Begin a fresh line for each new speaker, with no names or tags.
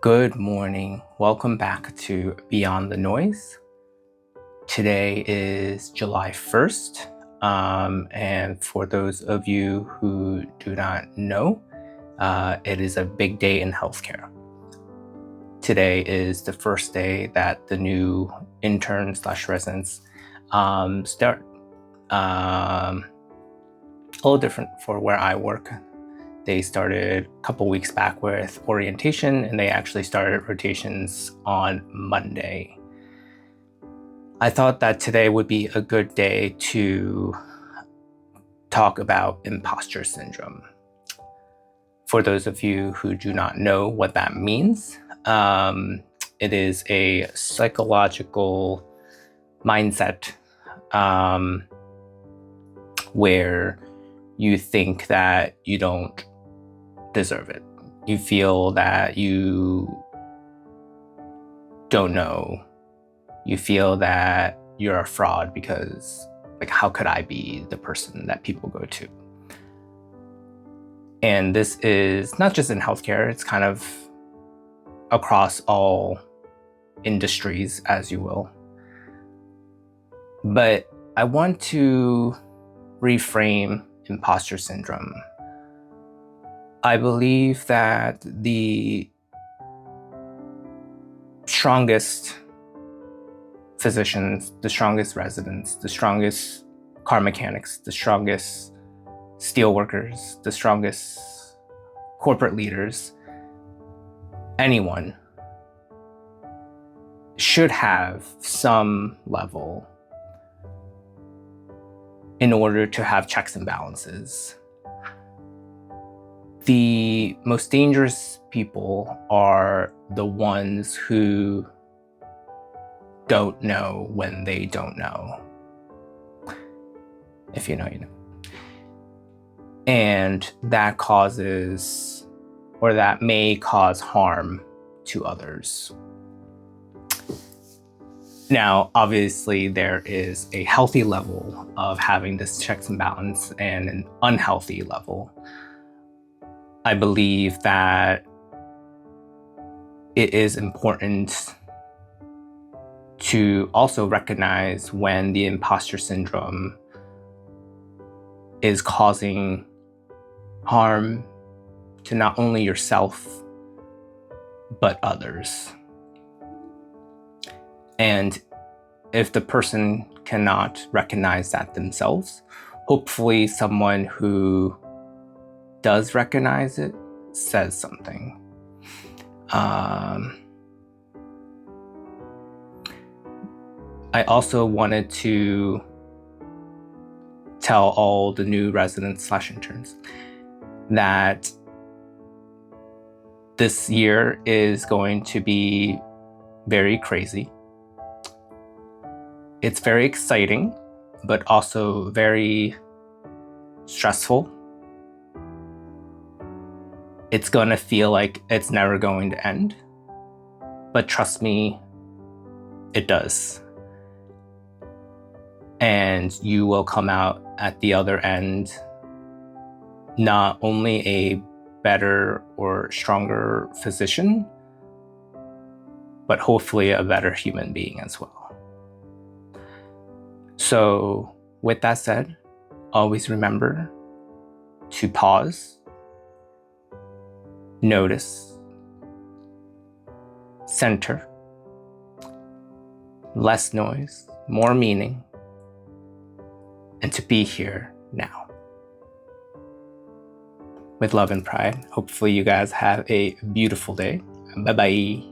Good morning. Welcome back to Beyond the Noise. Today is July 1st. And for those of you who do not know, it is a big day in healthcare. Today is the first day that the new interns/residents start. A little different for where I work. They started a couple weeks back with orientation, and they actually started rotations on Monday. I thought that today would be a good day to talk about imposter syndrome. For those of you who do not know what that means, it is a psychological mindset where you think that you don't deserve it. You feel that you don't know. You feel that you're a fraud because, how could I be the person that people go to? And this is not just in healthcare, it's kind of across all industries, as you will. But I want to reframe imposter syndrome. I believe that the strongest physicians, the strongest residents, the strongest car mechanics, the strongest steel workers, the strongest corporate leaders, anyone should have some level in order to have checks and balances. The most dangerous people are the ones who don't know when they don't know. If you know, you know. And that causes, or that may cause harm to others. Now, obviously, there is a healthy level of having this checks and balance and an unhealthy level. I believe that it is important to also recognize when the imposter syndrome is causing harm to not only yourself, but others. And if the person cannot recognize that themselves, hopefully someone who does recognize it says something. I also wanted to tell all the new residents/interns that this year is going to be very crazy. It's very exciting, but also very stressful. It's gonna feel like it's never going to end, but trust me, it does. And you will come out at the other end not only a better or stronger physician, but hopefully a better human being as well. So with that said, always remember to pause, notice, center, less noise, more meaning, and to be here now. With love and pride, hopefully you guys have a beautiful day. Bye-bye.